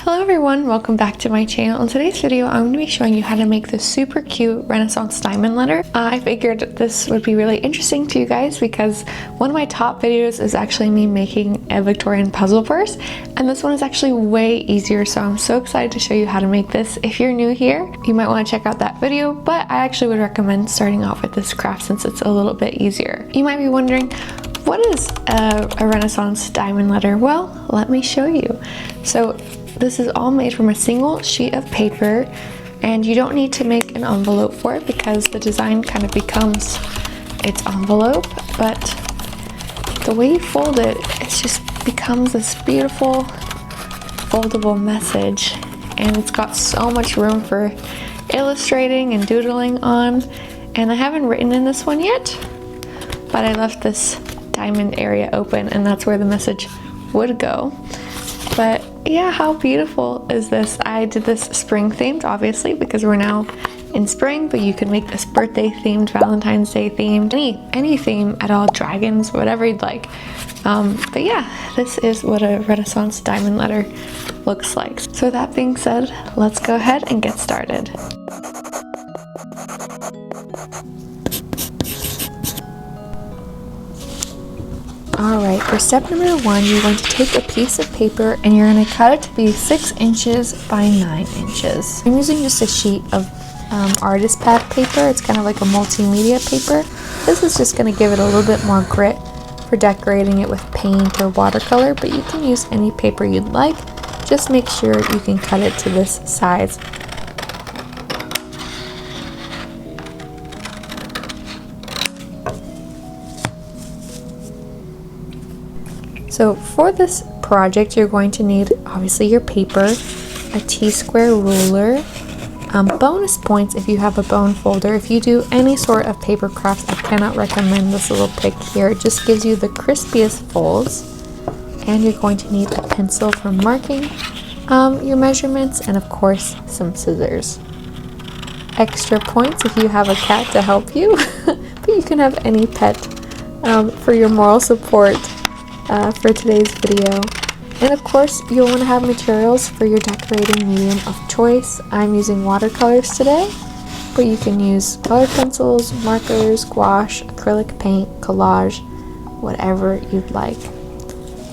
Hello everyone, welcome back to my channel. In today's video, I'm going to be showing you how to make this super cute Renaissance diamond letter. I figured this would be really interesting to you guys because one of my top videos is actually me making a Victorian puzzle purse, and this one is actually way easier, so I'm so excited to show you how to make this. If you're new here, you might want to check out that video, but I actually would recommend starting off with this craft since it's a little bit easier. You might be wondering, what is a Renaissance diamond letter? Well, let me show you. So this is all made from a single sheet of paper, and you don't need to make an envelope for it because the design kind of becomes its envelope, but the way you fold it, it just becomes this beautiful foldable message, and it's got so much room for illustrating and doodling on. And I haven't written in this one yet, but I left this diamond area open, and that's where the message would go. But yeah, how beautiful is this? I did this spring themed, obviously, because we're now in spring, but you can make this birthday themed, Valentine's Day themed, any theme at all, dragons, whatever you'd like. But yeah, this is what a Renaissance diamond letter looks like. So with that being said, let's go ahead and get started. Alright, for step number 1, you're going to take a piece of paper and you're going to cut it to be 6 inches by 9 inches. I'm using just a sheet of artist pad paper. It's kind of like a multimedia paper. This is just going to give it a little bit more grit for decorating it with paint or watercolor, but you can use any paper you'd like. Just make sure you can cut it to this size. So for this project, you're going to need obviously your paper, a T-square ruler, bonus points if you have a bone folder. If you do any sort of paper crafts, I cannot recommend this little pick here. It just gives you the crispiest folds. And you're going to need a pencil for marking your measurements, and of course some scissors. Extra points if you have a cat to help you, but you can have any pet for your moral support. For today's video. And of course, you'll want to have materials for your decorating medium of choice. I'm using watercolors today, but you can use colored pencils, markers, gouache, acrylic paint, collage, whatever you'd like.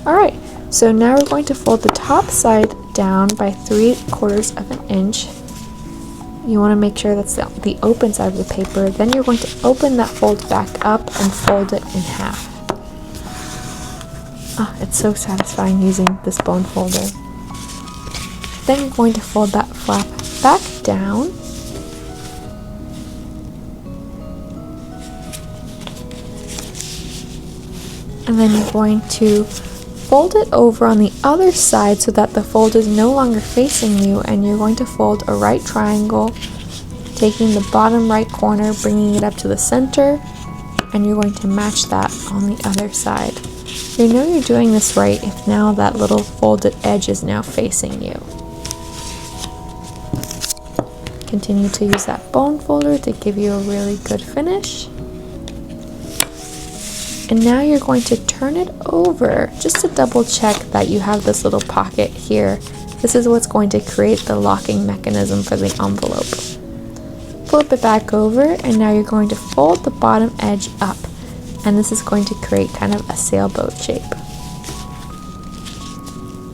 Alright, so now we're going to fold the top side down by 3/4 of an inch. You want to make sure that's the open side of the paper. Then you're going to open that fold back up and fold it in half. Oh, it's so satisfying using this bone folder. Then you're going to fold that flap back down. And then you're going to fold it over on the other side so that the fold is no longer facing you, and you're going to fold a right triangle, taking the bottom right corner, bringing it up to the center, and you're going to match that on the other side. You know you're doing this right if now that little folded edge is now facing you. Continue to use that bone folder to give you a really good finish. And now you're going to turn it over just to double check that you have this little pocket here. This is what's going to create the locking mechanism for the envelope. Flip it back over, and now you're going to fold the bottom edge up. And this is going to create kind of a sailboat shape.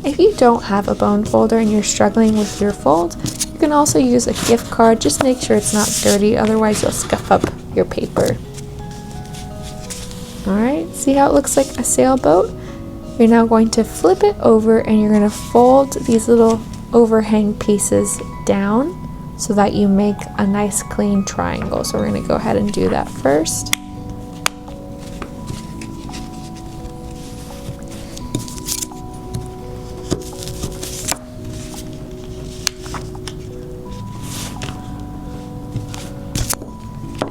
If you don't have a bone folder and you're struggling with your fold, you can also use a gift card. Just make sure it's not dirty, otherwise you'll scuff up your paper. Alright, see how it looks like a sailboat? You're now going to flip it over, and you're going to fold these little overhang pieces down so that you make a nice clean triangle. So we're going to go ahead and do that first.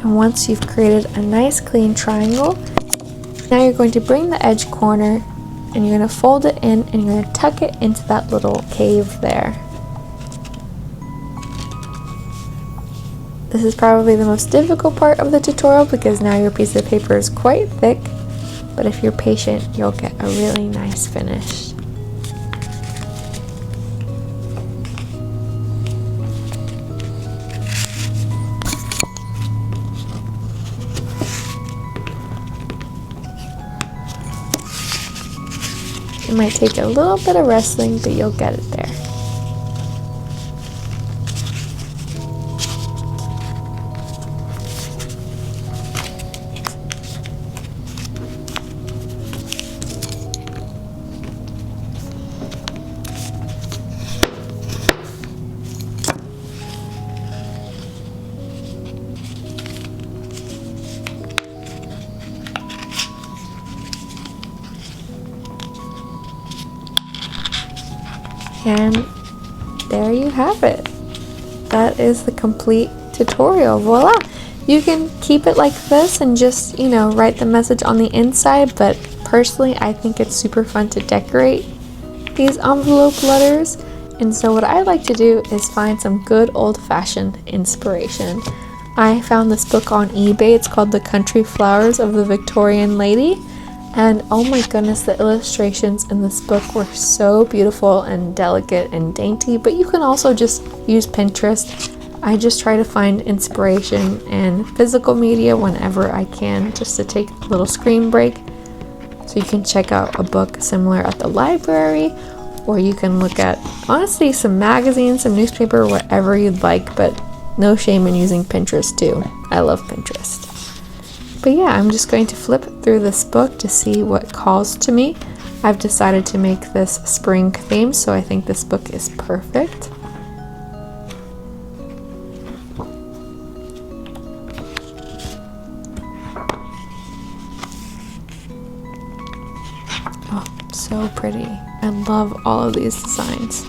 And once you've created a nice clean triangle, now you're going to bring the edge corner and you're going to fold it in, and you're going to tuck it into that little cave there. This is probably the most difficult part of the tutorial because now your piece of paper is quite thick, but if you're patient, you'll get a really nice finish. It might take a little bit of wrestling, but you'll get it there. And there you have it. That is the complete tutorial. Voila! You can keep it like this and just, you know, write the message on the inside, but personally I think it's super fun to decorate these envelope letters. And so what I like to do is find some good old-fashioned inspiration. I found this book on eBay. It's called The Country Flowers of the Victorian Lady. And oh my goodness, the illustrations in this book were so beautiful and delicate and dainty, but you can also just use Pinterest. I just try to find inspiration in physical media whenever I can, just to take a little screen break. So you can check out a book similar at the library, or you can look at, honestly, some magazines, some newspaper, whatever you'd like, but no shame in using Pinterest too. I love Pinterest. But yeah, I'm just going to flip through this book to see what calls to me. I've decided to make this spring theme, so I think this book is perfect. Oh, so pretty. I love all of these designs.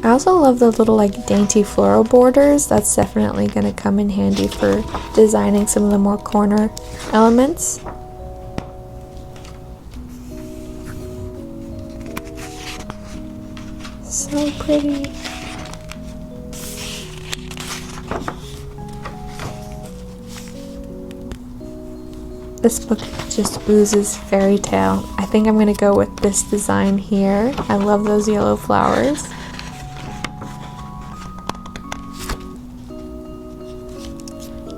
I also love the little like dainty floral borders. That's definitely going to come in handy for designing some of the more corner elements. So pretty. This book just oozes fairy tale. I think I'm going to go with this design here. I love those yellow flowers.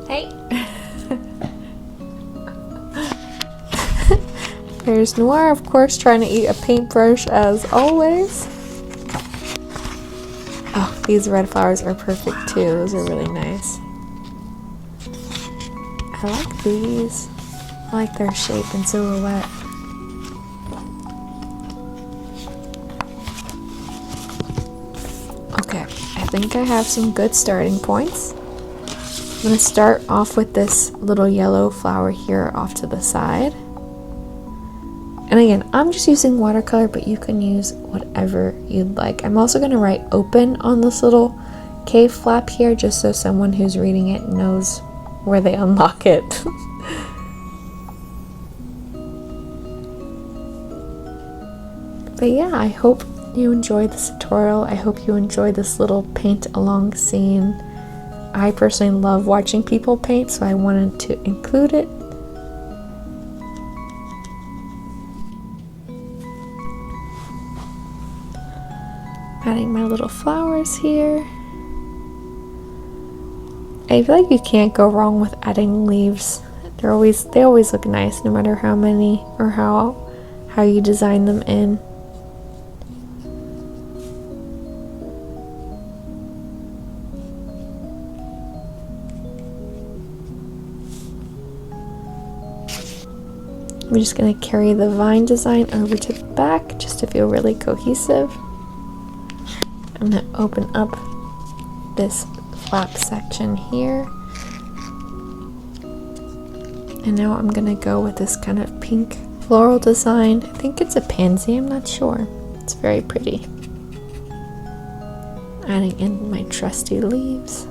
Hey! There's Noir, of course, trying to eat a paintbrush as always. Oh, these red flowers are perfect too. Those are really nice. I like these. I like their shape and silhouette. Okay, I think I have some good starting points. I'm going to start off with this little yellow flower here off to the side. And again, I'm just using watercolor, but you can use whatever you'd like. I'm also going to write open on this little cave flap here, just so someone who's reading it knows where they unlock it. But yeah, I hope you enjoyed this tutorial. I hope you enjoyed this little paint along scene. I personally love watching people paint, so I wanted to include it. Adding my little flowers here. I feel like you can't go wrong with adding leaves. They always look nice, no matter how many or how you design them in. I'm just going to carry the vine design over to the back just to feel really cohesive. I'm going to open up this flap section here. And now I'm going to go with this kind of pink floral design. I think it's a pansy, I'm not sure. It's very pretty. Adding in my trusty leaves.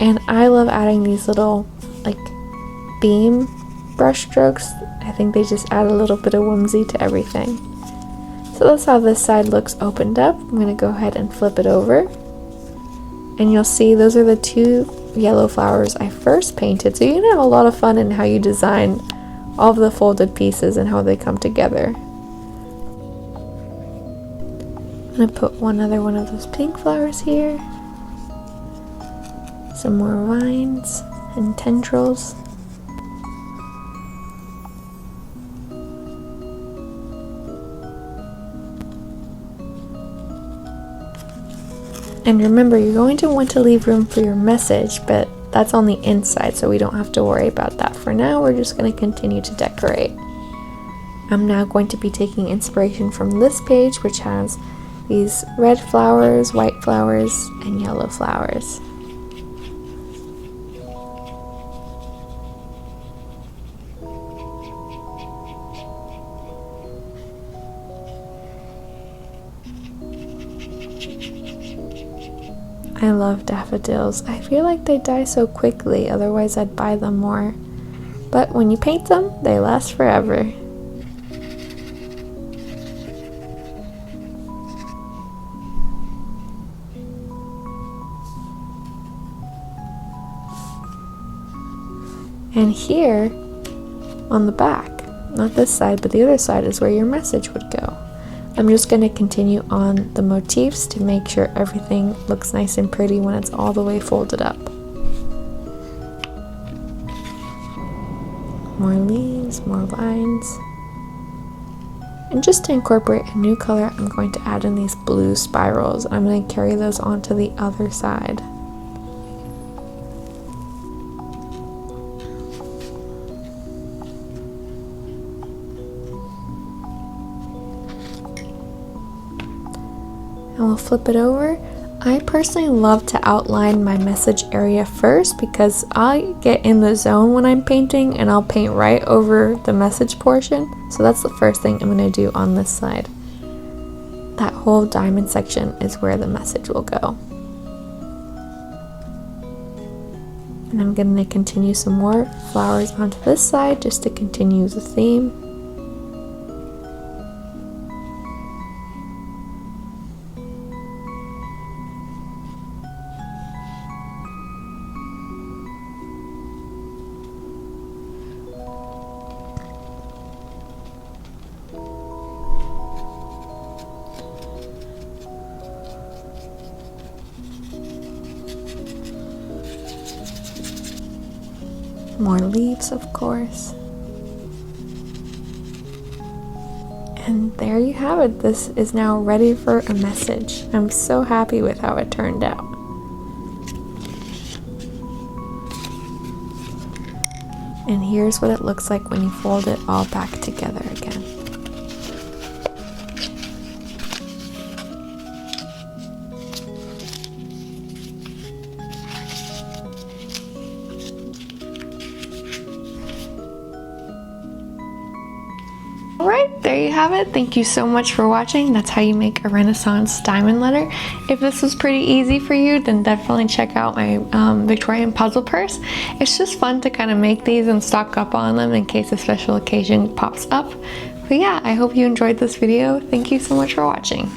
And I love adding these little like beam brush strokes. I think they just add a little bit of whimsy to everything. So that's how this side looks opened up. I'm going to go ahead and flip it over. And you'll see those are the two yellow flowers I first painted. So you can have a lot of fun in how you design all of the folded pieces and how they come together. I'm going to put another one of those pink flowers here. Some more vines and tendrils. And remember, you're going to want to leave room for your message, but that's on the inside, so we don't have to worry about that. For now, we're just going to continue to decorate. I'm now going to be taking inspiration from this page, which has these red flowers, white flowers, and yellow flowers. I love daffodils. I feel like they die so quickly, otherwise I'd buy them more. But when you paint them, they last forever. And here, on the back, not this side, but the other side is where your message would go. I'm just going to continue on the motifs to make sure everything looks nice and pretty when it's all the way folded up. More leaves, more lines. And just to incorporate a new color, I'm going to add in these blue spirals. I'm going to carry those onto the other side. And we'll flip it over. I personally love to outline my message area first because I get in the zone when I'm painting and I'll paint right over the message portion. So that's the first thing I'm going to do on this side. That whole diamond section is where the message will go. And I'm going to continue some more flowers onto this side just to continue the theme. More leaves, of course. And there you have it. This is now ready for a message. I'm so happy with how it turned out. And here's what it looks like when you fold it all back together again. Alright, there you have it. Thank you so much for watching. That's how you make a Renaissance diamond letter. If this was pretty easy for you, then definitely check out my Victorian puzzle purse. It's just fun to kind of make these and stock up on them in case a special occasion pops up. But yeah, I hope you enjoyed this video. Thank you so much for watching.